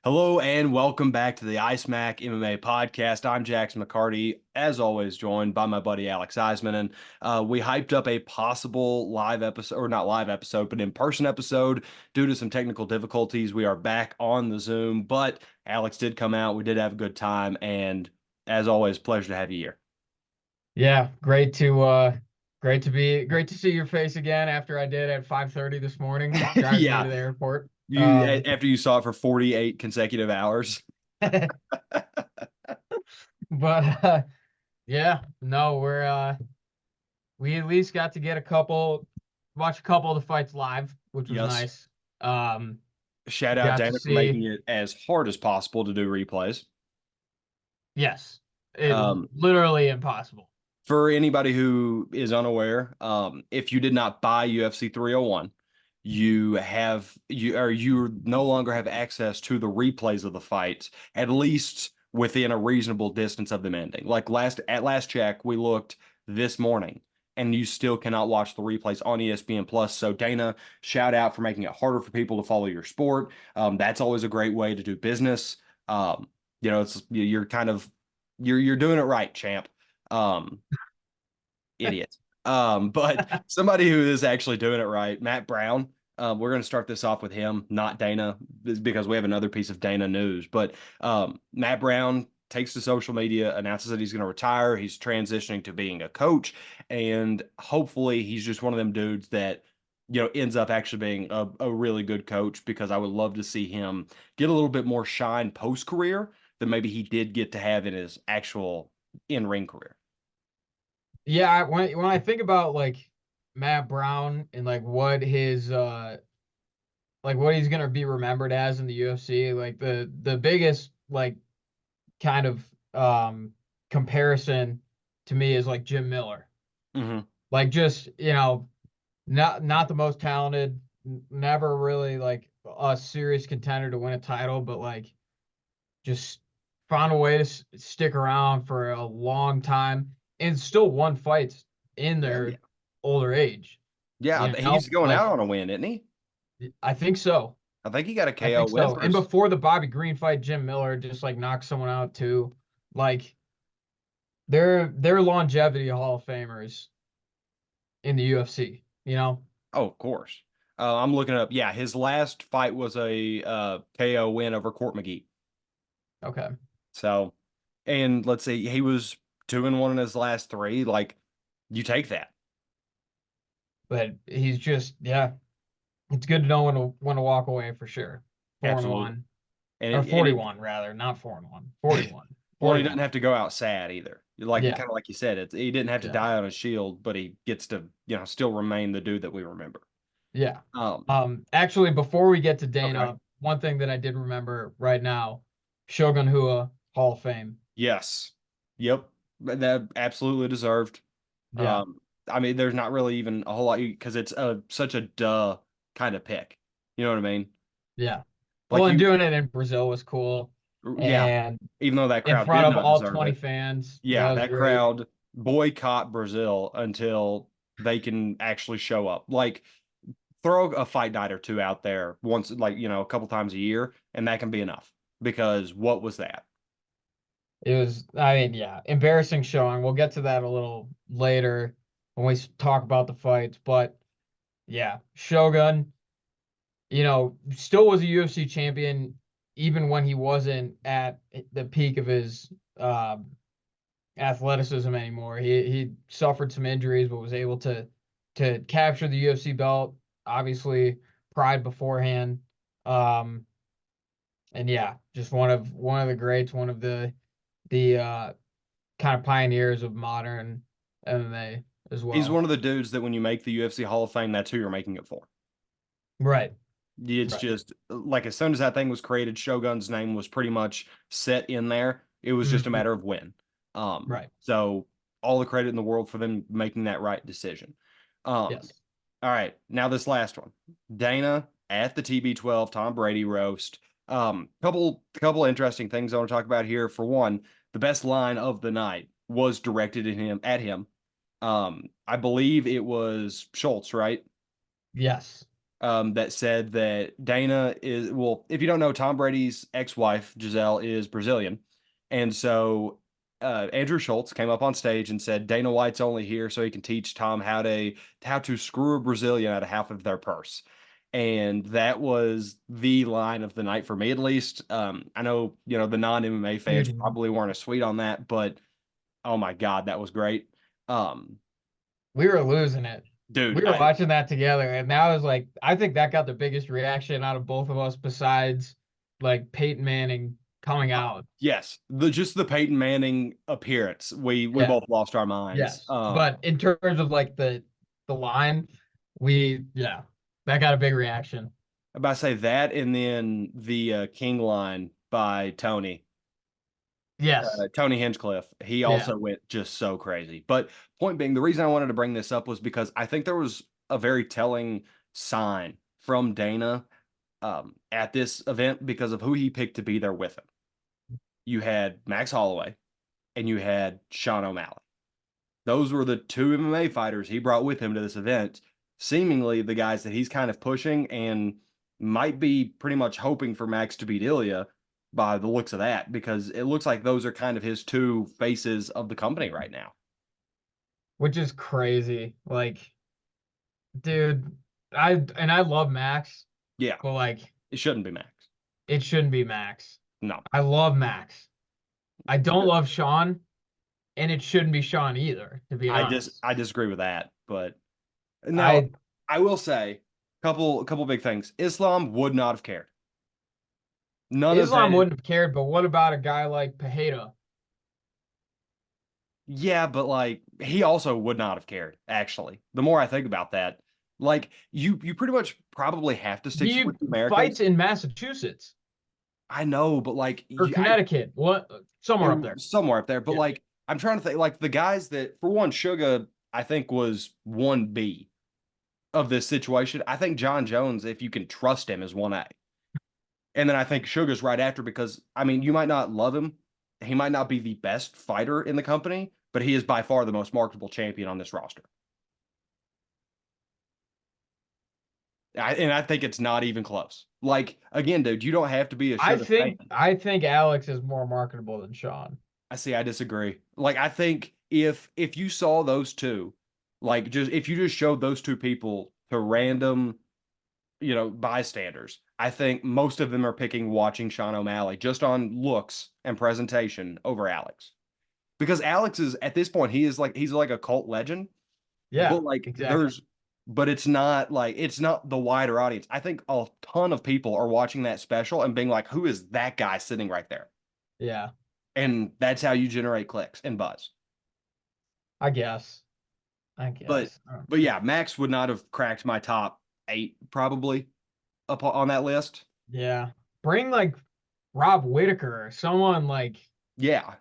Hello and welcome back to the IceMac MMA podcast. I'm Jackson McCarty, as always, joined by my buddy Alex Eisman. And we hyped up a possible live episode, or not live episode, but in-person episode due to some technical difficulties. We are back on the Zoom, but Alex did come out. We did have a good time. And as always, pleasure to have you here. Yeah, great to see your face again after I did at 5:30 this morning, driving you Yeah, to the airport. after you saw it for 48 consecutive hours. But yeah, no, we at least got to watch a couple of the fights live, which was Yes. nice. Um, Shout out got to Dana for see, making it as hard as possible to do replays. yes, it Um, literally impossible. For anybody who is unaware, if you did not buy UFC 301, you no longer have access to the replays of the fights, at least within a reasonable distance of them ending. Like last check, we looked this morning, and you still cannot watch the replays on ESPN Plus. So Dana, shout out for making it harder for people to follow your sport. That's always a great way to do business. You're kind of you're doing it right, champ. Um, Idiot. But somebody who is actually doing it right, Matt Brown. We're going to start this off with him, not Dana, because we have another piece of Dana news. But Matt Brown takes to social media, announces that he's going to retire. He's transitioning to being a coach, and hopefully, he's just one of them dudes that ends up actually being a really good coach. Because I would love to see him get a little bit more shine post career than maybe he did get to have in his actual in ring career. Yeah, when I think about like Matt Brown and like what he's gonna be remembered as in the UFC. Like the biggest like kind of comparison to me is like Jim Miller. Hmm. Like just, not the most talented, never really like a serious contender to win a title, but like just found a way to stick around for a long time and still won fights in Yeah, yeah. their older age. Yeah, You know, he's going out like on a win, isn't he? I think so. I think he got a I KO think win so. And first. before the Bobby Green fight, Jim Miller just like knocked someone out too. Like they're longevity Hall of Famers in the UFC, you know? Oh, of course. I'm looking up. Yeah, his last fight was a KO win over Court McGee. Okay. So, and let's see, he was 2-1 in his last three. Like, you take that. But he's just, yeah, it's good to know when to walk away for sure. Four and Absolutely. one. And Or it 41 rather, not 4-1. 41. well, he doesn't 41. have to go out sad either. Like Yeah. kind of like you said, he didn't have to Yeah. die on a shield, but he gets to, still remain the dude that we remember. Yeah. Um, Actually, before we get to okay. Dana, one thing that I did remember right now, Shogun Hua, Hall of Fame. Yes. Yep. That absolutely deserved. Yeah. Um, I mean, there's not really even a whole lot because it's such a duh kind of pick. You know what I mean? Yeah. Well, Like and you, doing it in Brazil was cool. yeah. And Even though that in crowd front did of not all deserve 20 it, fans, that yeah, was that great. crowd boycott Brazil until they can actually show up. Like throw a fight night or two out there once, like a couple times a year, and that can be enough. Because what was that? It was, I mean, yeah, embarrassing showing. We'll get to that a little later when we talk about the fights. But yeah, Shogun, still was a UFC champion even when he wasn't at the peak of his athleticism anymore. He suffered some injuries, but was able to capture the UFC belt. Obviously, pride beforehand. Um, and yeah, just one of the greats, one of the kind of pioneers of modern MMA as He's well. one of the dudes that when you make the UFC Hall of Fame, that's who you're making it for. Right, It's right. just like as soon as that thing was created, Shogun's name was pretty much set in there. It was just a Mhm. matter of when. Right. So all the credit in the world for them making that right decision. Um, Yes. all right, now this last one, Dana at the TB12 Tom Brady roast. Couple interesting things I want to talk about here. For one, the best line of the night was directed at him. I believe it was Schultz, right? Yes. that said that Dana is, well, if you don't know, Tom Brady's ex-wife, Giselle, is Brazilian. And so Andrew Schultz came up on stage and said Dana White's only here so he can teach Tom how to screw a Brazilian out of half of their purse. And that was the line of the night for me, at least. I know, the non-MMA fans Dude, probably weren't as sweet on that, but oh my God, that was great. Um, we were losing it. dude, We were watching that together, and that was like, I think that got the biggest reaction out of both of us, besides like Peyton Manning coming out. yes, just the Peyton Manning appearance, we Yeah, both lost our minds. yes. But in terms of like the line, yeah, that got a big reaction. About to say that, and then the King line by Yes. Tony Hinchcliffe. He Yeah. also went just so crazy. But point being, the reason I wanted to bring this up was because I think there was a very telling sign from Dana at this event because of who he picked to be there with him. You had Max Holloway and you had Sean O'Malley. Those were the two MMA fighters he brought with him to this event, seemingly the guys that he's kind of pushing and might be pretty much hoping for Max to beat Ilya by the looks of that, because it looks like those are kind of his two faces of the company right now. Which is crazy. Like, dude, I love Max, Yeah, but like it shouldn't be Max. it shouldn't be Max. No, I love Max. I don't love Sean, and it shouldn't be Sean either, to be honest. I disagree with that, but now I I will say a couple big things. Islam would not have cared. None of Islam that. wouldn't have cared, but what about a guy like Pajeda? Yeah, but like he also would not have cared, actually. The more I think about that, like you pretty much probably have to stick He with the Americans. fights in Massachusetts I know, but like or Connecticut. What? Somewhere up there. somewhere up there. But Yeah. like I'm trying to think, like the guys that, for one, Sugar, I think was 1B of this situation. I think John Jones, if you can trust him, is 1A. And then I think Sugar's right after, because I mean, you might not love him. He might not be the best fighter in the company, but he is by far the most marketable champion on this roster. And I think it's not even close. Like, again, dude, you don't have to be a I Sugar fan. think I think Alex is more marketable than Sean. I disagree. Like, I think if you saw those two, like, just if you just showed those two people to random, bystanders, I think most of them are picking watching Sean O'Malley just on looks and presentation over Alex. Because Alex is, at this point, he's like a cult legend, Yeah, but like exactly. it's not the wider audience. I think a ton of people are watching that special and being like, who is that guy sitting right there? Yeah, And that's how you generate clicks and buzz. I guess. I But guess. but yeah, Max would not have cracked my top 8 probably up on that list. Yeah. Bring like Rob Whitaker or someone like Yeah,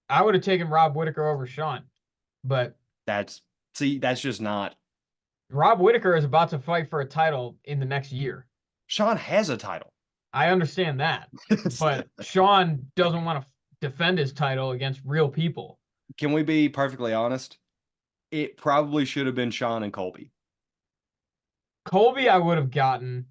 I would have taken Rob Whitaker over Sean, but that's see, that's just not. Rob Whitaker is about to fight for a title in the next year. Sean has a title. I understand that, but Sean doesn't want to defend his title against real people. Can we be perfectly honest? It probably should have been Sean and Colby. Colby, I would have gotten.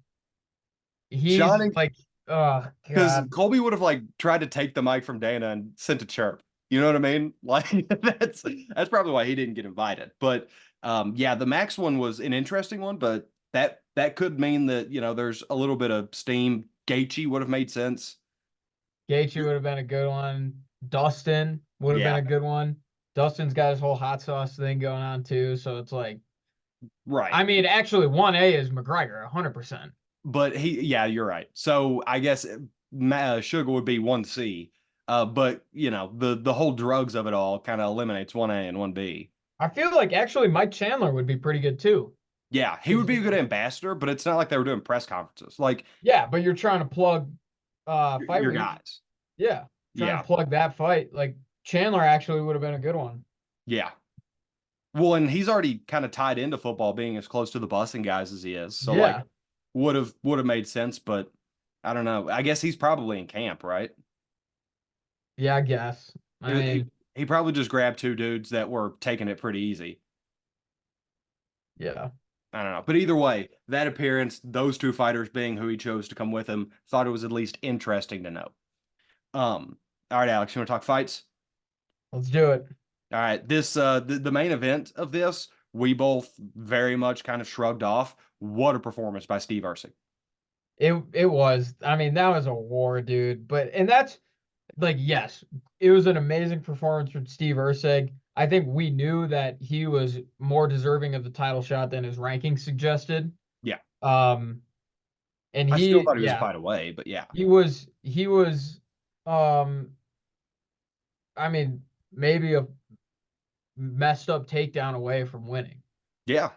Sean He's and like, oh Because God. Colby would have like tried to take the mic from Dana and sent a chirp. You know what I mean? Like that's probably why he didn't get invited. But yeah, the Max one was an interesting one, but that could mean that, there's a little bit of steam. Gaethje would have made sense. Gaethje would have been a good one. Dustin would have been Yeah, a good one. Dustin's got his whole hot sauce thing going on too, so it's like, right. I mean, actually, 1A is McGregor, 100%. But yeah, you're right. So I guess Sugar would be 1C. But the whole drugs of it all kind of eliminates 1A and 1B. I feel like actually Mike Chandler would be pretty good too. Yeah, he 'Cause would be a good ambassador, but it's not like they were doing press conferences. Like yeah, but you're trying to plug fight your week. guys. Yeah, trying Yeah, to plug that fight. Like Chandler actually would have been a good one. yeah. Well, and he's already kind of tied into football, being as close to the busing guys as he is. So like, Yeah, would have made sense, but I don't know. I guess he's probably in camp, right? yeah, I guess. I He mean, he probably just grabbed two dudes that were taking it pretty easy. yeah. I don't know. But either way, that appearance, those two fighters being who he chose to come with him, thought it was at least interesting to know. All right, Alex, you want to talk fights? Let's do it. All right, this the main event of this, we both very much kind of shrugged off. What a performance by Steve Erceg. It was. I mean, that was a war, dude. But and that's like, yes, it was an amazing performance from Steve Erceg. I think we knew that he was more deserving of the title shot than his ranking suggested. Yeah, Um, and I still he, thought he was a yeah, fight away, but yeah, he was, um, I mean, maybe a messed up takedown away from winning. yeah.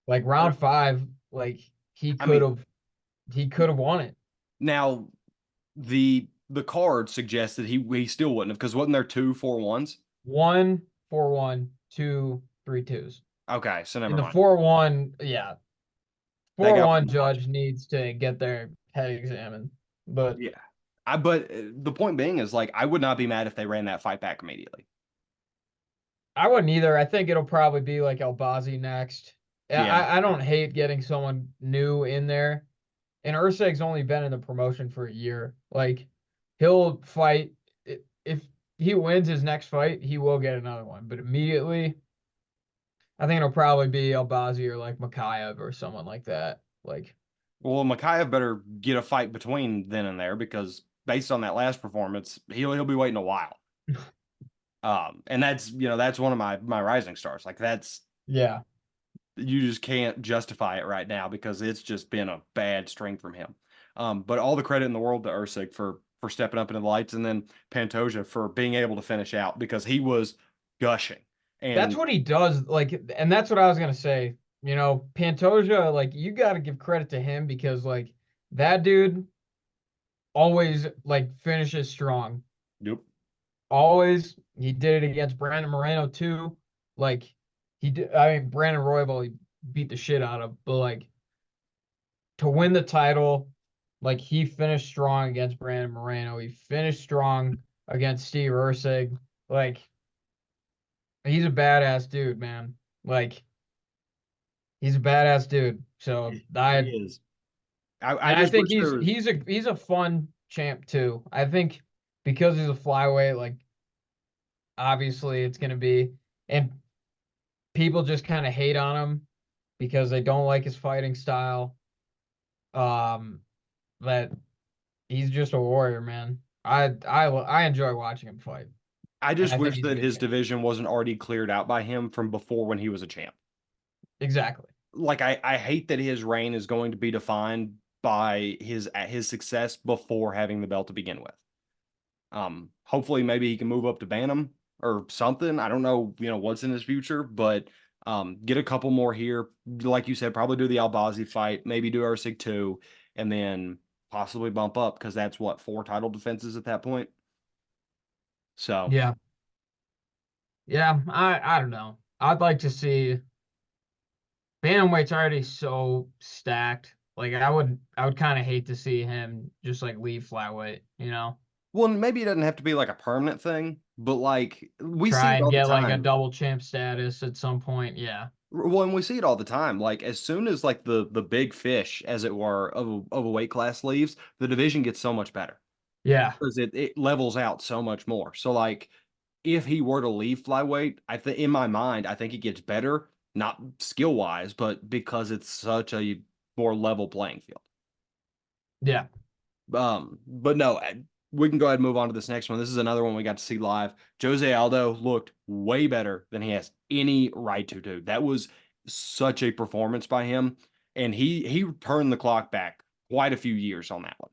Like round five, like he I could mean, have, he could have won it. now the card suggests that he still wouldn't have because wasn't there 2 4-1s? 1-4-1, 2-3-2s. Okay, so In never the mind. 4-1, yeah, That guy 4-1 wasn't watching. judge needs to get their head examined. But Yeah. But the point being is like I would not be mad if they ran that fight back immediately. I wouldn't either. I think it'll probably be like Albazi next. Yeah. I don't hate getting someone new in there. And Urseg's only been in the promotion for a year. Like he'll fight if he wins his next fight, he will get another one. But immediately, I think it'll probably be Albazi or like Makayev or someone like that. Like, Well, Mikhail better get a fight between then and there because based on that last performance, he'll be waiting a while. And that's that's one of my rising stars. Like that's yeah, you just can't justify it right now because it's just been a bad string from him. But all the credit in the world to Usyk for stepping up into the lights, and then Pantoja for being able to finish out because he was gushing. that's And what he does. Like, and that's what I was gonna say. Pantoja, like you got to give credit to him because like that dude always like finishes strong. yep. Always, he did it against Brandon Moreno too. Like he did. I mean, Brandon Royval he beat the shit out of, but like to win the title, like he finished strong against Brandon Moreno. He finished strong against Steve Erceg. Like he's a badass dude, man. Like he's a badass dude. So He I is. I and I just think wish he's there was. he's a he's a fun champ too. I think because he's a flyweight, like obviously it's gonna be and people just kind of hate on him because they don't like his fighting style. Um, that he's just a warrior, man. I enjoy watching him fight, I and just I think wish he's a that good his champ. division wasn't already cleared out by him from before when he was a champ. Exactly. Like I hate that his reign is going to be defined by his success before having the belt to begin with. Hopefully maybe he can move up to Bantam or something. I don't know, what's in his future, but get a couple more here. Like you said, probably do the Albazi fight, maybe do Usyk too, and then possibly bump up because that's what 4 title defenses at that point. So Yeah. Yeah. I don't know. I'd like to see Bantamweight's already so stacked. Like I would kind of hate to see him just like leave flyweight, well, maybe it doesn't have to be like a permanent thing, but like we see try it and all the get like a time. double champ status at some point. Yeah. Well, and we see it all the time. Like as soon as like the big fish, as it were, of a weight class leaves, the division gets so much better Yeah. because it levels out so much more. So like if he were to leave flyweight, I think in my mind, I think it gets better, not skill wise, but because it's such a more level playing field. Yeah. But no, we can go ahead and move on to this next one. This is another one we got to see live. Jose Aldo looked way better than he has any right to do. That was such a performance by him, and he turned the clock back quite a few years on that one.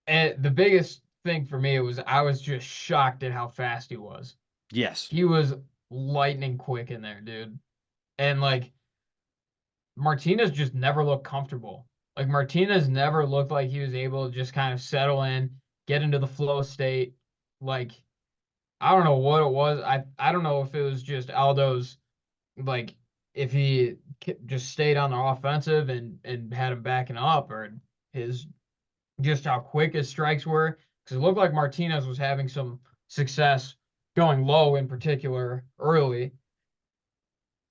And the biggest thing for me was I was just shocked at how fast he was. Yes. He was lightning quick in there, dude. And like Martinez just never looked comfortable. Like Martinez never looked like he was able to just kind of settle in, get into the flow state. Like I don't know what it was. I don't know if it was just Aldo's like if he just stayed on the offensive and had him backing up or his just how quick his strikes were because it looked like Martinez was having some success going low in particular early,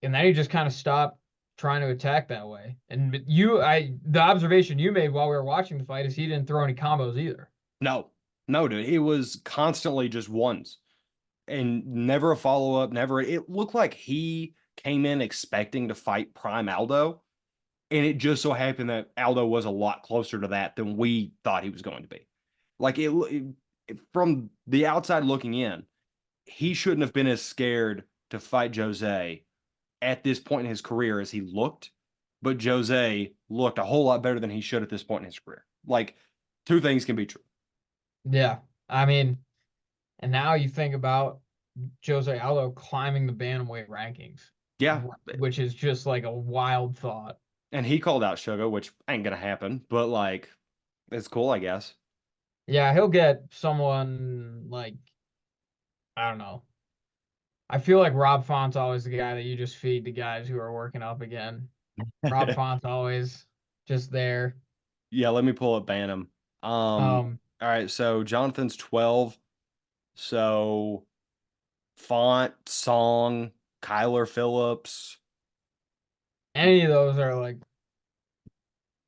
and then he just kind of stopped trying to attack that way. And the observation you made while we were watching the fight is he didn't throw any combos either. No, no, dude. It was constantly just ones and never a follow up. Never. It looked like he came in expecting to fight Prime Aldo, and it just so happened that Aldo was a lot closer to that than we thought he was going to be. Like from the outside looking in, he shouldn't have been as scared to fight Jose at this point in his career as he looked, but Jose looked a whole lot better than he should at this point in his career. Like, two things can be true. Yeah. I mean, and now you think about Jose Aldo climbing the bantamweight rankings, Yeah, which is just like a wild thought. and he called out Sugar, which ain't gonna happen, but like, it's cool, I guess. Yeah, he'll get someone like, I don't know. I feel like Rob Font's always the guy that you just feed to guys who are working up again. Rob Font's always just there. Yeah, let me pull up Bantam. Um, All right, so Jonathan's 12. So Font, Song, Kyler Phillips. any of those are like,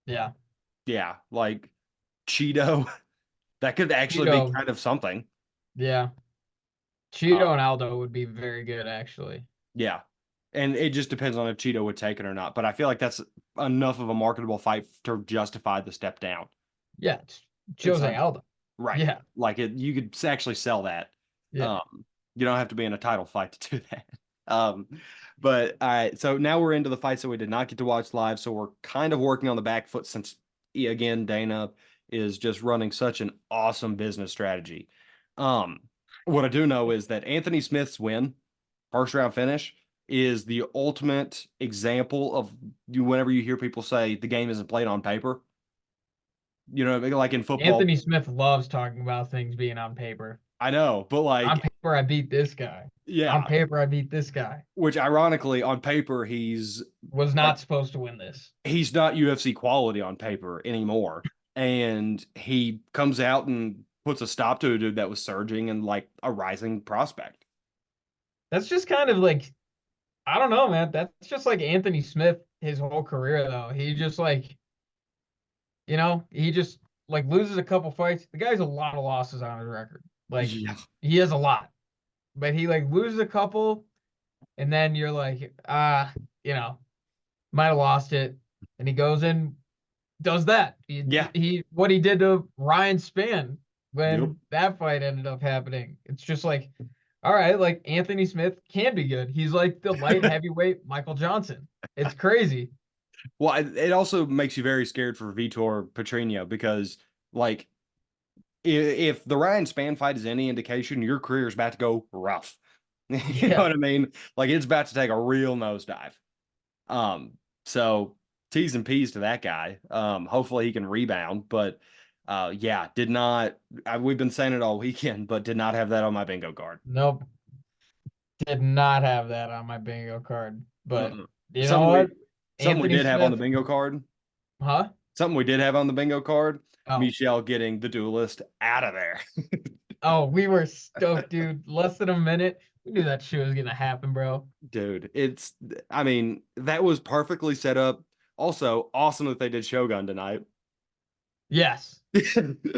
yeah, Yeah, like Cheeto. That could actually be Cheeto, kind of something. yeah, Uh, Cheeto and Aldo would be very good actually. yeah. And it just depends on if Cheeto would take it or not. But I feel like that's enough of a marketable fight to justify the step down. Yeah, it's It's Jose Aldo. right. Yeah, Like you could actually sell that. yeah. You don't have to be in a title fight to do that. Um, but all right, so now we're into the fights that we did not get to watch live. So we're kind of working on the back foot since again Dana is just running such an awesome business strategy. Um, what I do know is that Anthony Smith's win, first round finish, is the ultimate example of you whenever you hear people say the game isn't played on paper. You know, like in football, Anthony Smith loves talking about things being on paper. I know, but On like, paper, I beat this guy. On yeah, paper, I beat this guy. which ironically on paper he's Was like not supposed to win this. he's not UFC quality on paper anymore. And he comes out and puts a stop to a dude that was surging and like a rising prospect. That's just kind of like, I don't know, man. That's just like Anthony Smith his whole career, though. He just like, he just like loses a couple fights. The guy's a lot of losses on his record. Like, Yeah. he has a lot, but he like loses a couple, and then you're like, you know, might have lost it. And he goes in, does that. Yeah. He what he did to Ryan Spann Yep. when that fight ended up happening. It's just like, all right, like Anthony Smith can be good. He's like the light heavyweight Michael Johnson. It's crazy. Well, it also makes you very scared for Vitor Petrino because, like, if the Ryan Spann fight is any indication, your career is about to go rough. You know Yeah. what I mean? Like, it's about to take a real nosedive. So T's and P's to that guy. Hopefully he can rebound, but yeah, did not. We've been saying it all weekend, but did not have that on my bingo card. Nope. Did not have that on my bingo card. But Mm-mm. you know Something what? we something we Anthony did have on the Smith, bingo card. huh? Something we did have on the bingo card. Oh. Michelle getting the duelist out of there. Oh, we were stoked, dude. Less than a minute. We knew that shit was gonna happen, bro. Dude, I mean, that was perfectly set up. Also, awesome that they did Shogun tonight. Yes.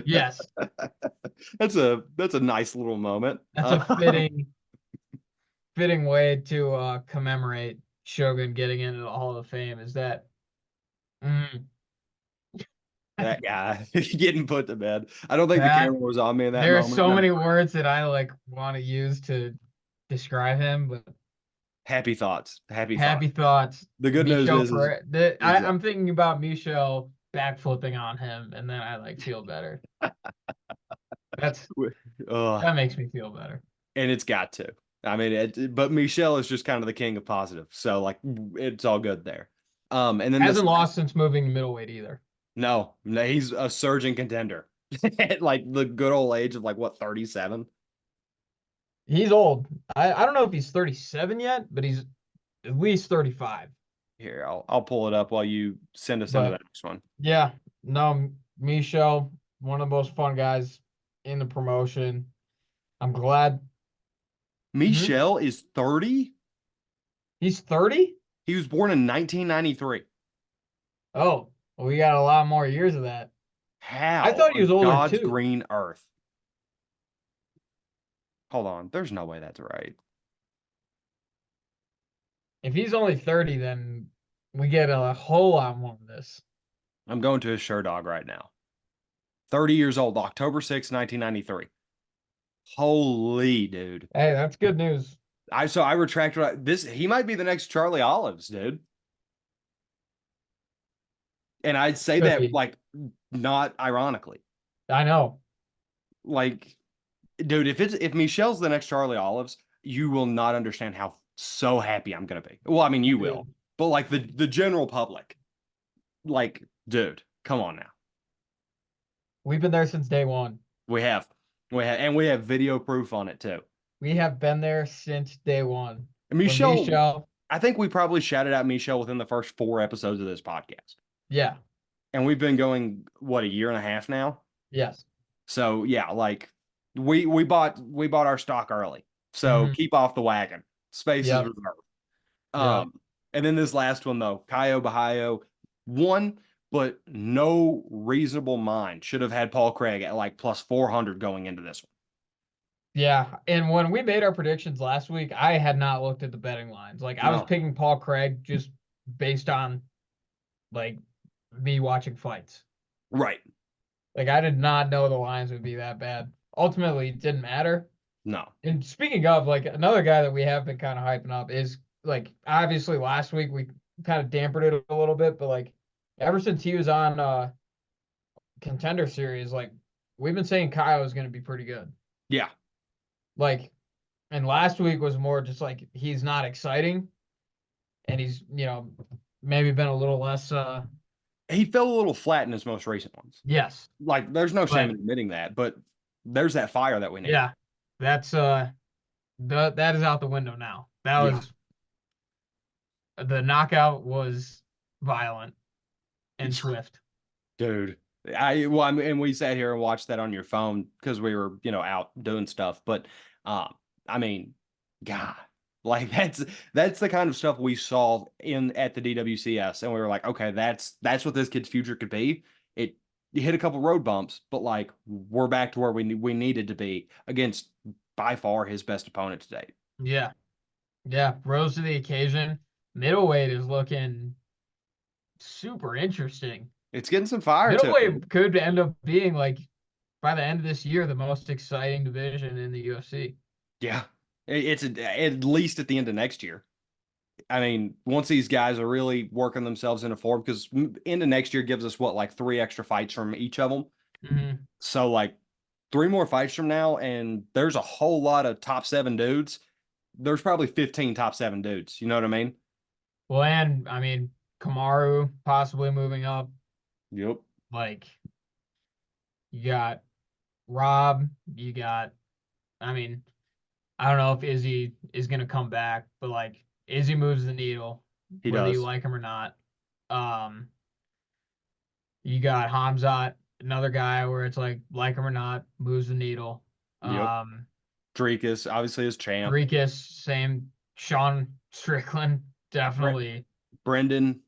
Yes. That's a nice little moment. That's a fitting way to commemorate Shogun getting into the Hall of Fame is that mm, That guy getting put to bed. I don't think the that camera was on me in that there are moment. so And I'm many words that I like want to use to describe him, but happy thoughts. Happy thoughts. happy thoughts. The good news Michel is Perez. exactly. I'm thinking about Michel backflipping on him, and then I like feel better. That's Uh, that makes me feel better. and it's got to. I mean, but Michelle is just kind of the king of positive. So like it's all good there. And then this Hasn't lost since moving to middleweight either. no, he's a surging contender at like the good old age of like what 37. He's old. I don't know if he's 37 yet, but he's at least 35. Here, I'll pull it up while you send us into But that next one. yeah, no, Michel, one of the most fun guys in the promotion. I'm glad. Mhm. Michelle is 30. He's 30? He was born in 1993. Oh, well, we got a lot more years of that. I How thought he was on older God's too. green earth? Hold on. There's no way that's right. If he's only 30, then we get a whole lot more of this. I'm going to his Sure Dog right now. 30 years old, October 6th, 1993. Holy dude. Hey, that's good news. I retract this. He might be the next Charlie Olives, dude. And I'd say Could that be. like not ironically. I know. Like, dude, if Michelle's the next Charlie Olives, you will not understand how so happy I'm gonna be. Well, I mean, you will, Dude, but like the general public, like, dude, come on now. we've been there since day one. We have, and we have video proof on it too. We have been there since day one. And When Michelle, Michelle, I think we probably shouted out Michelle within the first 4 episodes of this podcast, yeah, and we've been going what, a year and a half now. yes. So yeah, like we bought our stock early. So Hmm. keep off the wagon. Space is Yep, reserved. yep. And then this last one though, Caio Bahaio won, but no reasonable mind should have had Paul Craig at like plus 400 going into this one. Yeah, and when we made our predictions last week, I had not looked at the betting lines. Like I was No, picking Paul Craig just based on like me watching fights. right. Like I did not know the lines would be that bad. Ultimately, it didn't matter. No. And speaking of, like another guy that we have been kind of hyping up is like obviously last week we kind of dampened it a little bit, but like ever since he was on Contender Series, like we've been saying Kyle is going to be pretty good. Yeah. Like, and last week was more just like he's not exciting, and he's maybe been a little less. He fell a little flat in his most recent ones. Yes, Like there's no shame but in admitting that, but there's that fire that we need. yeah, that's that is out the window now. That Yeah. was the knockout was violent and swift. Dude, and we sat here and watched that on your phone because we were, out doing stuff. But, I mean, God, like that's the kind of stuff we saw in at the DWCS, and we were like, okay, that's what this kid's future could be. It hit a couple road bumps, but like we're back to where we needed to be against by far his best opponent to date. Yeah, yeah, rose to the occasion. Middleweight is looking super interesting. It's getting some fire to it. Middleweight could end up being like by the end of this year the most exciting division in the UFC. Yeah, it's at least at the end of next year. I mean, once these guys are really working themselves into form, because into next year gives us what, like 3 extra fights from each of them. Hmm. So, like, 3 more fights from now, and there's a whole lot of top seven dudes. There's probably 15 top seven dudes. You know what I mean? Well, and I mean Kamaru possibly moving up. Yep. Like you got Rob, you got. I mean, I don't know if Izzy is gonna come back, but like Izzy moves the needle, He whether you does. like him or not. Um, you got Hamzat, another guy where it's like him or not, moves the needle. Yep. Um, Dricus, obviously, is champ. Rikus, same. Sean Strickland, Bre- definitely. Brendan,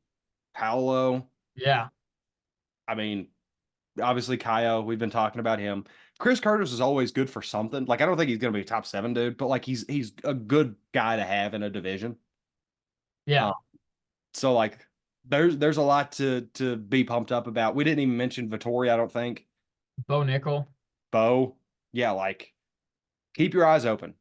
Paolo. Yeah, I mean, obviously, Kaio, we've been talking about him. Chris Curtis is always good for something. Like, I don't think he's going to be a top seven dude, but like, he's a good guy to have in a division. yeah. Uh, So like there's a lot to be pumped up about. We didn't even mention Vittori, I don't think. Bo Nickel. Bo, yeah, like keep your eyes open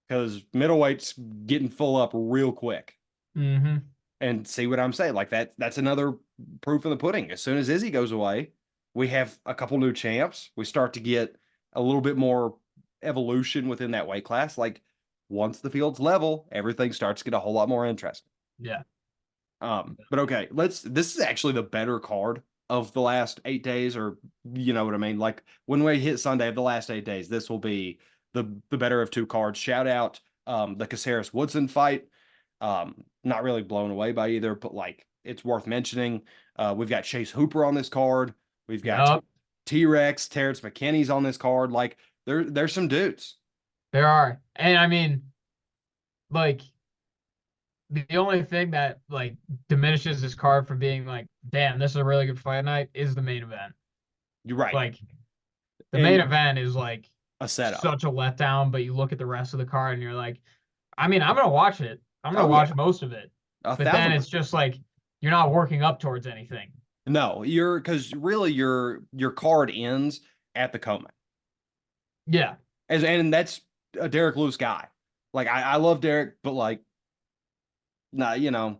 because middleweight's getting full up real quick. Mm-hmm. And see what I'm saying? Like that's another proof in the pudding. As soon as Izzy goes away, we have a couple new champs. We start to get a little bit more evolution within that weight class. Like once the field's level, everything starts to get a whole lot more interesting. Yeah. But okay, this is actually the better card of the last 8 days, or you know what I mean? Like when we hit Sunday of the last 8 days, this will be the better of two cards. Shout out the Caceres Woodson fight. Not really blown away by either, but like it's worth mentioning. We've got Chase Hooper on this card. We've got Yep. T-Rex, Terrence McKinney's on this card. Like there's some dudes. There are. And I mean, like the only thing that like diminishes this card from being like, damn, this is a really good fight night is the main event. You're right. Like the main And event is like a setup. such a letdown, but you look at the rest of the card and you're like, I mean, I'm gonna watch it. I'm gonna Oh yeah, watch most of it. a But then thousand it's percent. just like you're not working up towards anything. No, you're because really your card ends at the Coleman. Yeah. And that's a Derek Lewis guy. Like I love Derek, but like nah, And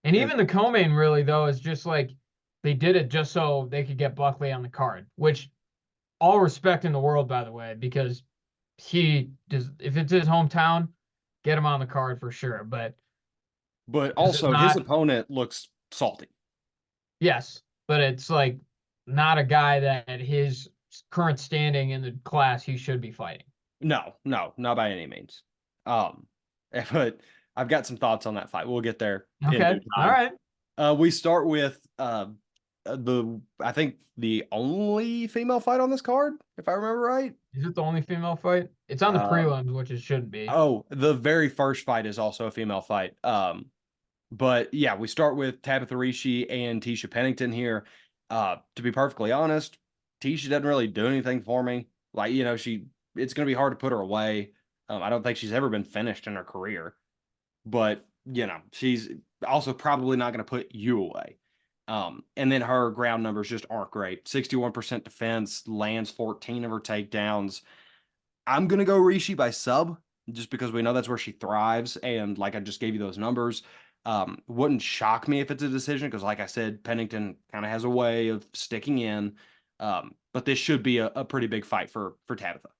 as even the co-main really though is just like they did it just so they could get Buckley on the card, which all respect in the world, by the way, because he does if it's his hometown, get him on the card for sure. But but this is also his not, opponent looks salty. yes, but it's like not a guy that at his current standing in the class he should be fighting. No, no, not by any means. Um, but I've got some thoughts on that fight. We'll get there in Okay. due All time. right. We start with the I think the only female fight on this card, if I remember right. Is it the only female fight? It's on the Um, prelims, which it should be. oh, the very first fight is also a female fight. But yeah, we start with Tabitha Ricci and Tisha Pennington here. To be perfectly honest, Tisha doesn't really do anything for me. Like, it's going to be hard to put her away. I don't think she's ever been finished in her career, but she's also probably not going to put you away. And then her ground numbers just aren't great. 61% defense, lands 14 of her takedowns. I'm gonna go Rishi by sub just because we know that's where she thrives, and like I just gave you those numbers. Wouldn't shock me if it's a decision because, like I said, Pennington kind of has a way of sticking in. But this should be a pretty big fight for Tabitha.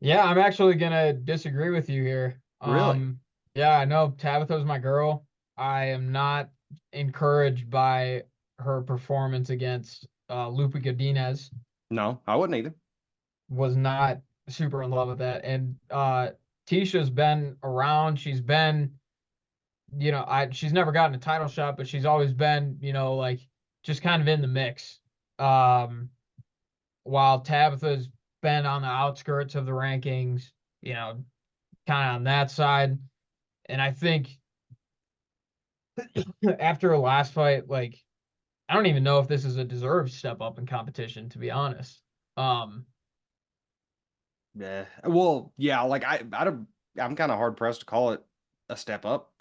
Yeah, I'm actually gonna disagree with you here. Really? Yeah, I know Tabitha's my girl. I am not encouraged by her performance against Lupe Godinez. No, I wouldn't either. Was not super in love with that. And Tisha's been around. She's been, she's never gotten a title shot, but she's always been, like just kind of in the mix. Um, while Tabitha's been on the outskirts of the rankings, kind of on that side. And I think after her last fight, like I don't even know if this is a deserved step up in competition, to be honest. Um, Yeah. Well, yeah. Like I'm kind of hard pressed to call it a step up.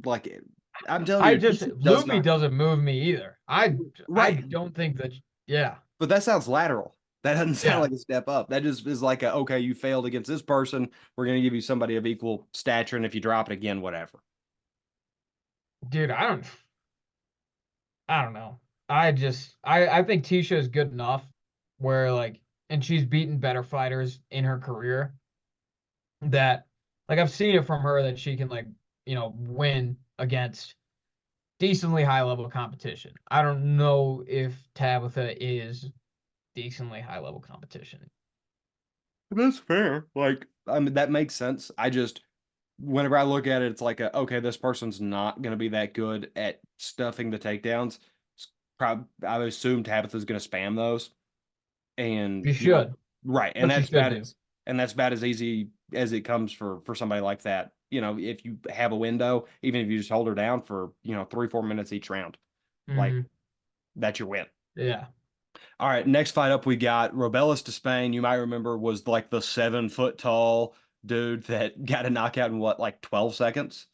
Like I'm telling I you, just Tisha does Loopy not. doesn't move me either. I Right. don't think that. Yeah, But that sounds lateral. That doesn't sound yeah, like a step up. That just is like okay, you failed against this person. We're going to give you somebody of equal stature. And if you drop it again, whatever. dude. I don't know. I think Tisha is good enough where like, and she's beaten better fighters in her career that like I've seen it from her that she can like win against decently high level competition. I don't know if Tabitha is decently high level competition. That's fair. Like, I mean, that makes sense. Whenever I look at it, it's like, okay, this person's not going to be that good at stuffing the takedowns. I would assume Tabitha's going to spam those. And, She should, right. but she should do. And that's about as easy as it comes for somebody like that. If you have a window, even if you just hold her down for, 3-4 minutes each round, like Hmm. that's your win. Yeah. All right, next fight up, we got Robelis to Spain. You might remember was like the 7 foot tall dude that got a knockout in what, like 12 seconds?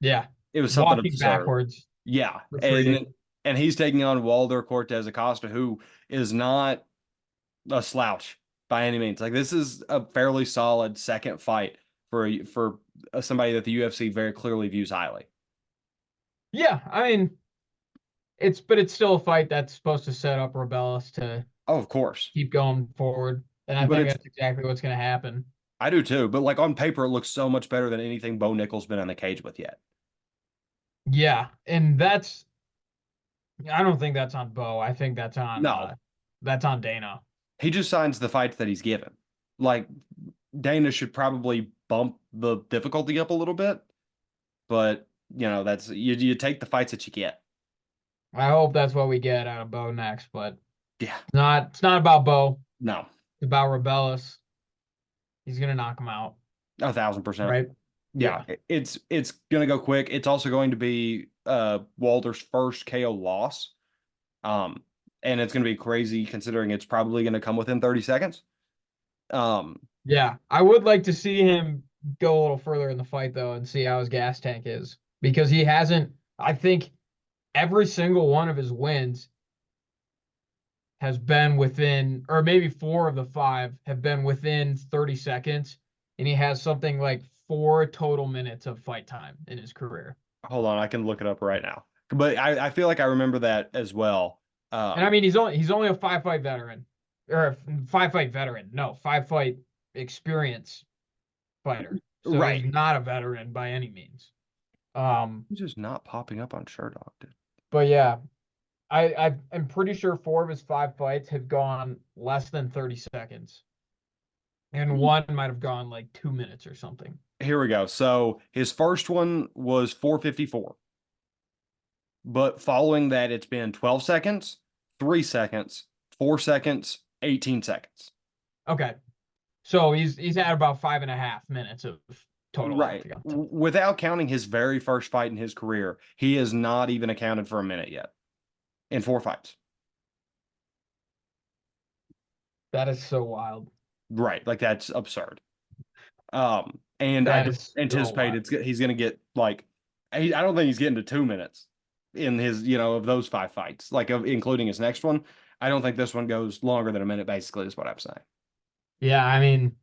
Yeah. It was something Walking absurd. backwards, Yeah, and retreating. and he's taking on Walder Cortez Acosta, who is not a slouch by any means. Like this is a fairly solid second fight for somebody that the UFC very clearly views highly. Yeah, I mean, but it's still a fight that's supposed to set up Rebellis to Oh, of course, keep going forward. And I but think it's that's exactly what's going to happen. I do too. But like on paper, it looks so much better than anything Bo Nickel's been in the cage with yet. Yeah, and I don't think that's on Bo. I think No, that's on Dana. he just signs the fights that he's given. Like Dana should probably bump the difficulty up a little bit, but that's you take the fights that you get. I hope that's what we get out of Bo next, but Yeah, it's not about Bo. no, It's about Rebellis. He's gonna knock him out, 1,000%. right? Yeah, Yeah. it's gonna go quick. It's also going to be Walter's first KO loss. Um, and it's gonna be crazy considering it's probably gonna come within 30 seconds. Um, Yeah. I would like to see him go a little further in the fight though and see how his gas tank is because he hasn't, I think every single one of his wins has been within, or maybe four of the five have been within 30 seconds. And he has something like 4 total minutes of fight time in his career. hold on, I can look it up right now. But I feel like I remember that as well. And I Um, mean, he's only a 5 fight veteran, or a 5 fight veteran. No, 5 fight experience fighter. So he's right. not a veteran by any means. Um, It's just not popping up on Sherdog, dude. but yeah, I'm pretty sure 4 of his 5 fights have gone less than 30 seconds, and one might have gone like 2 minutes or something. Here we go. So his first one was 454. But following that, it's been 12 seconds, 3 seconds, 4 seconds, 18 seconds. Okay, so he's had about 5.5 minutes of total Right. octagon time. Without counting his very first fight in his career, he has not even accounted for a minute yet in 4 fights. That is so wild. Right. Like that's absurd. And I That don't is so anticipate wild. he's going to get like, I don't think he's getting to 2 minutes in his, of those 5 fights, like including his next one. I don't think this one goes longer than a minute, basically, is what I'm saying. Yeah, I mean,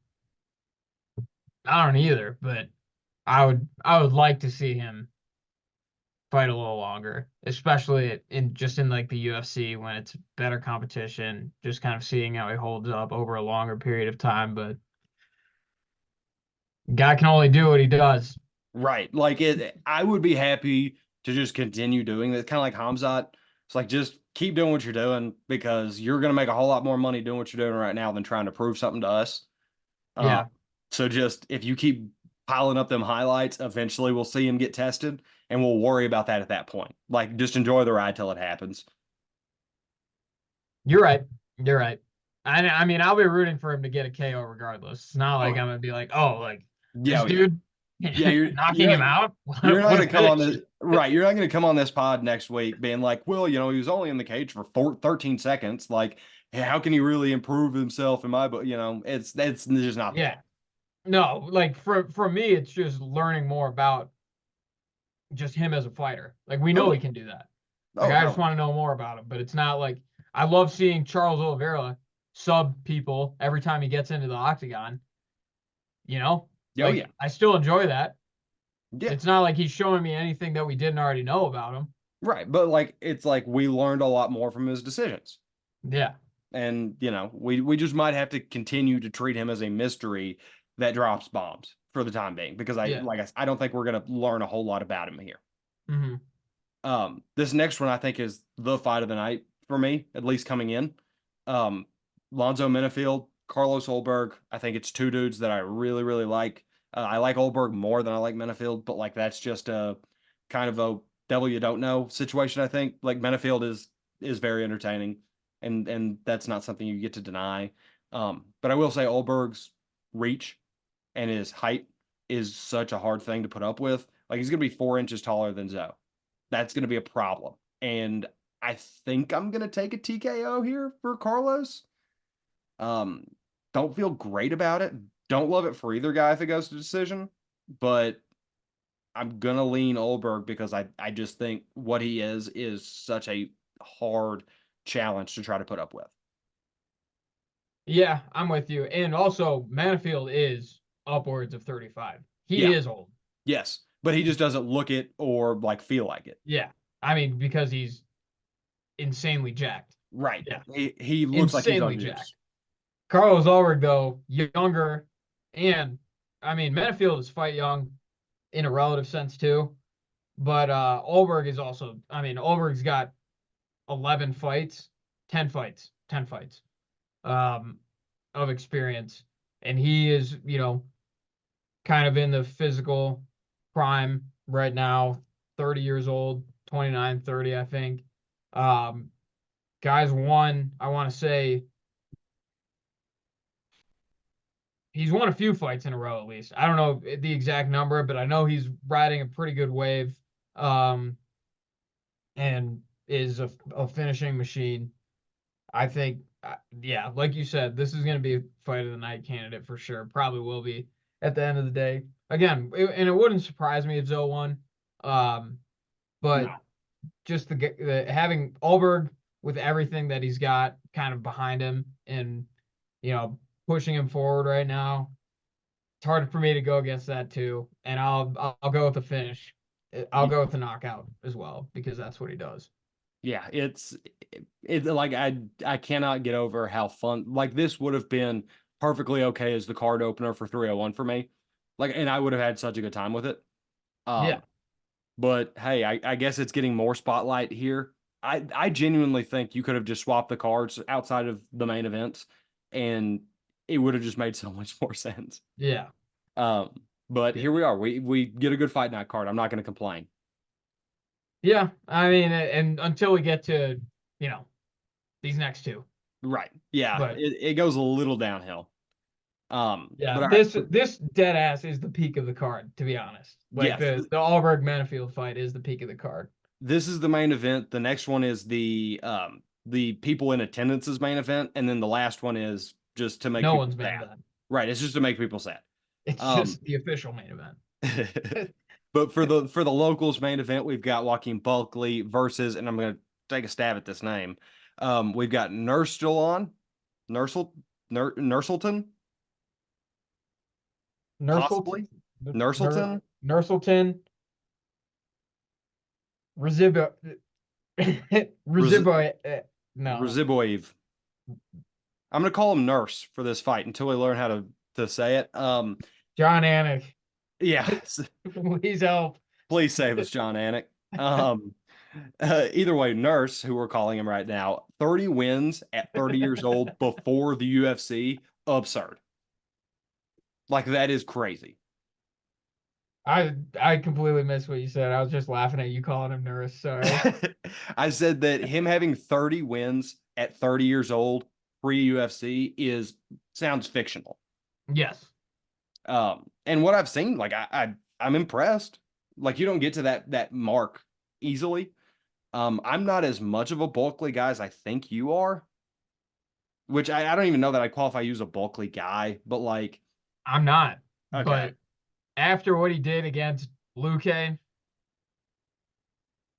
I don't either, but I would like to see him fight a little longer, especially in like the UFC when it's better competition, just kind of seeing how he holds up over a longer period of time. But guy can only do what he does. Right. Like I would be happy to just continue doing that. Kind of like Hamzat. It's like just keep doing what you're doing because you're going to make a whole lot more money doing what you're doing right now than trying to prove something to us. Uh, Yeah, so just if you keep piling up them highlights, eventually we'll see him get tested and we'll worry about that at that point. Like just enjoy the ride till it happens. you're right. You're right. I mean, I'll be rooting for him to get a KO regardless. It's not like Oh, I'm gonna be like, oh, like yeah, this yeah. dude Yeah, knocking him out. you're not What a going to come on finish. the right. You're not going to come on this pod next week being like, well, he was only in the cage for 13 seconds. Like, hey, how can he really improve himself in my book? It's just not the case. Yeah. No, like for me, it's just learning more about just him as a fighter. Like we Oh know he yeah. can do that. Like Oh, I just totally. want to know more about him. But it's not like I love seeing Charles Oliveira sub people every time he gets into the octagon. You know, Oh yeah. like I still enjoy that. Yeah. It's not like he's showing me anything that we didn't already know about him. Right. But like it's like we learned a lot more from his decisions. Yeah, And we just might have to continue to treat him as a mystery that drops bombs for the time being because yeah. I don't think we're gonna learn a whole lot about him here. Hmm. This next one I think is the fight of the night for me, at least coming in. Um, Lonzo Menifield, Carlos Olberg. I think it's two dudes that I really, really like. I like Olberg more than I like Menifield, but like that's just a kind of a devil you don't know situation. I think like Menifield is very entertaining, and that's not something you get to deny. But I will say Olberg's reach and his height is such a hard thing to put up with. Like he's gonna be 4 inches taller than Zoe. That's going to be a problem. And I think I'm going to take a TKO here for Carlos. Um, don't feel great about it. Don't love it for either guy if it goes to decision, but I'm going to lean Olberg because I just think what he is such a hard challenge to try to put up with. Yeah, I'm with you. And also, Manifield is upwards of 35. He Yeah. is old. Yes. But he just doesn't look it or like feel like it. Yeah. I mean, because he's insanely jacked. Right. Yeah. He looks like he's Insanely on jacked. juice. Carlos Ulrich, though, younger, and I mean, Menifield is fight young in a relative sense too. But Ulberg is also, I mean, Ulberg's got 11 fights, 10 fights, 10 fights um, of experience. And he is, kind of in the physical prime right now, 30 years old, 29, 30, I think. Um, guys won, I want to say he's won a few fights in a row at least. I don't know the exact number, but I know he's riding a pretty good wave, um, and is a finishing machine. I think, yeah, like you said, this is going to be a fight of the night candidate for sure. Probably will be at the end of the day. Again, and it wouldn't surprise me if Zoe won. Um, but No. just the having Alberg with everything that he's got kind of behind him and you know pushing him forward right now, it's hard for me to go against that too. And I'll go with the finish. I'll go with the knockout as well because that's what he does. Yeah, it's like I cannot get over how fun like this would have been perfectly okay as the card opener for 301 for me. Like, and I would have had such a good time with it. Yeah, Um, but hey, I guess it's getting more spotlight here. I genuinely think you could have just swapped the cards outside of the main events, and it would have just made so much more sense. yeah, Um, but yeah. here we are. We get a good fight night card. I'm not going to complain. Yeah, I mean, and until we get to, you know, these next two. Right. Yeah, But it goes a little downhill. yeah, But all right. this dead ass is the peak of the card, to be honest. Like Yes, the Allberg Manafield fight is the peak of the card. this is the main event. The next one is the people in attendance's main event, and then the last one is just to make No people one's main sad. event. Right. It's just to make people sad. It's Um, just the official main event. but for the locals main event, we've got Joaquin Bulkley versus, and I'm gonna take a stab at this name. We've got Nurstelon, Nursel, Nurselton, Nurselt, possibly Nur, Nurselton, Nurselton, Rezibo, Raz, Rezibo, no, Raziboyev. I'm gonna call him Nurse for this fight until we learn how to say it. John Anik. Yeah, Please help. please save us, John Anik. Um, either way, Nurse, who we're calling him right now, 30 wins at 30 years old before the UFC, absurd. Like that is crazy. I completely missed what you said. I was just laughing at you calling him Nurse. Sorry. I said that him having 30 wins at 30 years old pre-UFC is sounds fictional. Yes. And what I've seen, like I'm impressed. Like you don't get to that mark easily. I'm not as much of a Bulkley guy as I think you are, which I don't even know that I qualify you as a Bulkley guy, but like, I'm not. okay. But after what he did against Luke, Yeah.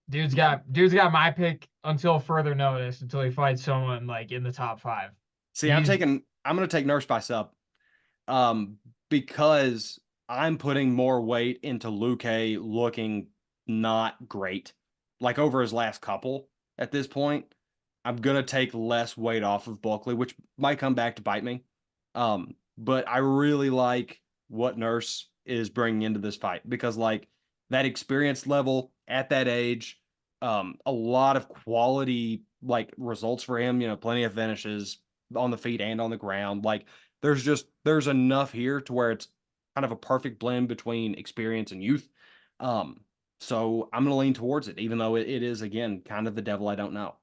dude's got my pick until further notice until he fights someone like in the top five. See, He's I'm gonna take Nurse by sub. Um, because I'm putting more weight into Luke looking not great, like over his last couple at this point. I'm gonna take less weight off of Bulkley, which might come back to bite me. But I really like what Nurse is bringing into this fight because, like, that experience level at that age, a lot of quality like results for him. You know, plenty of finishes on the feet and on the ground. Like, there's enough here to where it's kind of a perfect blend between experience and youth. Um, so I'm gonna lean towards it, even though it is again kind of the devil I don't know.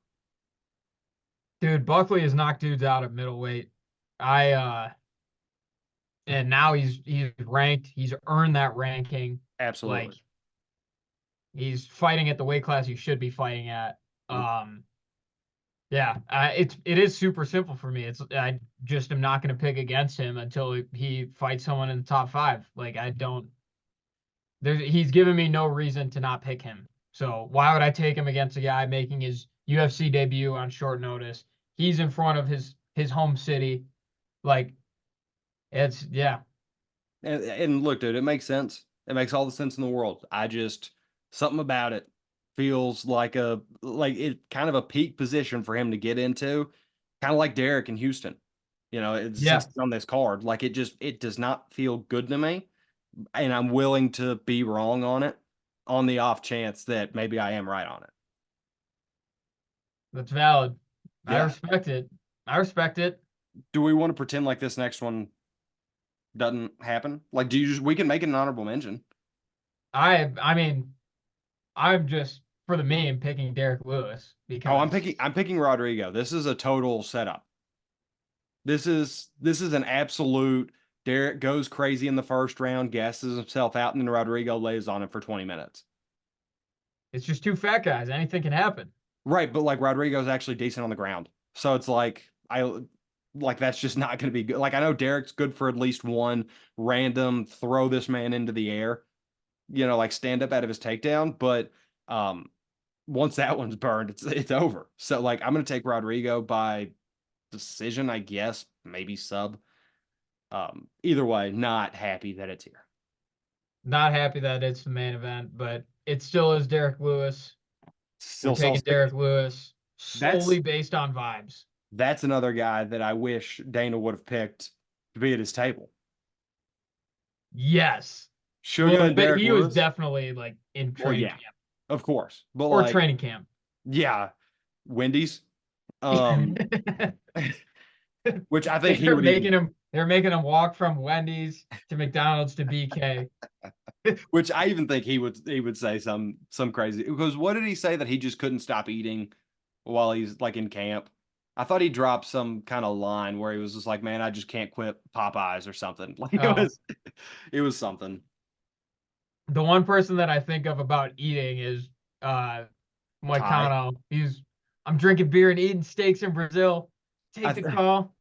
dude, Buckley has knocked dudes out at middleweight. I and now he's ranked. He's earned that ranking. Like Absolutely. he's fighting at the weight class he should be fighting at. Mhm. Um, yeah, it is super simple for me. It's I just am not going to pick against him until he fights someone in the top five. Like I don't. He's given me no reason to not pick him. So why would I take him against a guy making his UFC debut on short notice? He's in front of his home city. Like it's yeah, And look, dude, it makes sense. It makes all the sense in the world. I just something about it feels like a like it kind of a peak position for him to get into, kind of like Derek in Houston. You know, since yeah. it's on this card, like it does not feel good to me, and I'm willing to be wrong on it, on the off chance that maybe I am right on it. That's valid. I Yeah. respect it. I respect it. Do we want to pretend like this next one doesn't happen? Like, do you just we can make it an honorable mention? I mean, I'm just for the meme picking Derek Lewis Oh, because I'm picking Rodrigo. This is a total setup. This is an absolute Derek goes crazy in the first round, gasses himself out, and then Rodrigo lays on him for 20 minutes. It's just two fat guys. Anything can happen. Right, but like Rodrigo's actually decent on the ground. So it's like that's just not going to be good. Like I know Derek's good for at least one random throw this man into the air, like stand up out of his takedown, but um once that one's burned, it's over. So like I'm going to take Rodrigo by decision, I guess, maybe sub. Either way, not happy that it's here. Not happy that it's the main event, but it still is Derek Lewis. We're Still taking sells Derek tickets. Lewis That's solely based on vibes. that's another guy that I wish Dana would have picked to be at his table. Yes. Sugar Well, and but Derek he was Lewis. definitely like in Well, training yeah, camp of course. But or like, training camp. yeah, Wendy's. Um, which I think he They're would even making him they're making him walk from Wendy's to McDonald's to BK. which I even think he would say some crazy because what did he say that he just couldn't stop eating while he's like in camp? I thought he dropped some kind of line where he was just like, "Man, I just can't quit Popeyes or something." Like Oh, it was something. the one person that I think of about eating is uh Ty. Moicano. I'm drinking beer and eating steaks in Brazil. I Take the th- call.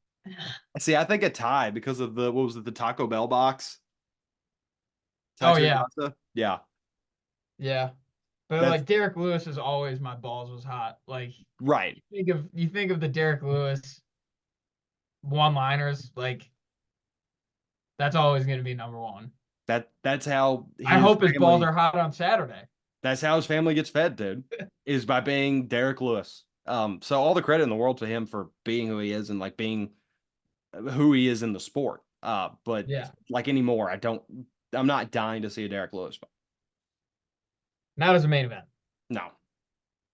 see. I think a tie because of the what was it, the Taco Bell box, Oh tattoo yeah, pasta. Yeah, yeah. But that's like Derek Lewis is always my balls was hot. Like right. you think of the Derek Lewis one-liners, like that's always going to be number one. That's how I his hope his balls family. are hot on Saturday. That's how his family gets fed, dude. Is by being Derek Lewis. So all the credit in the world to him for being who he is and like being who he is in the sport. But Yeah. like anymore, I'm not dying to see a Derek Lewis fight. Not as a main event. No,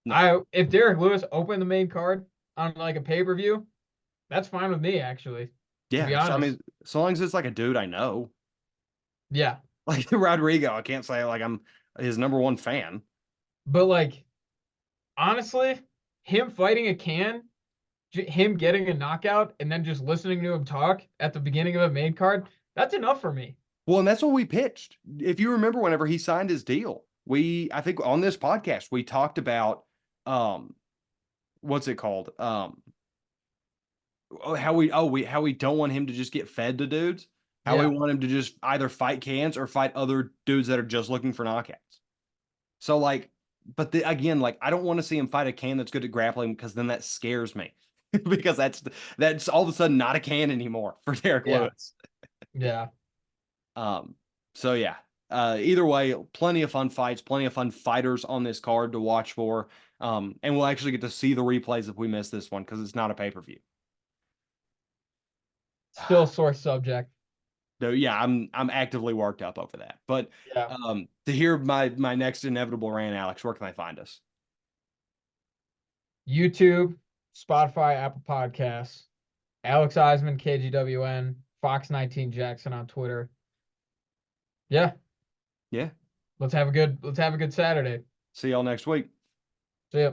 no. I if Derek Lewis opened the main card on like a pay-per-view, that's fine with me actually, to be Yeah, so I honest. mean, so long as it's like a dude I know, Yeah. like Rodrigo, I can't say like I'm his number one fan. But like honestly, him fighting a can, him getting a knockout and then just listening to him talk at the beginning of a main card, that's enough for me. Well, and that's what we pitched. If you remember, whenever he signed his deal, I think on this podcast we talked about um what's it called? How we don't want him to just get fed to dudes. How we Yeah. want him to just either fight cans or fight other dudes that are just looking for knockouts. So like, but again, like I don't want to see him fight a can that's good at grappling because then that scares me because that's all of a sudden not a can anymore for Derek Yeah. Lewis. Yeah. Um, so yeah. Either way, plenty of fun fights, plenty of fun fighters on this card to watch for. And we'll actually get to see the replays if we miss this one because it's not a pay-per-view. Still sore subject. So yeah, I'm actively worked up over that. But Yeah. to hear my next inevitable rant, Alex, where can they find us? YouTube, Spotify, Apple Podcasts, Alex Eisman, KGWN, Fox 19 Jackson on Twitter. Yeah, Yeah. let's have a good Saturday. See y'all next week. See ya.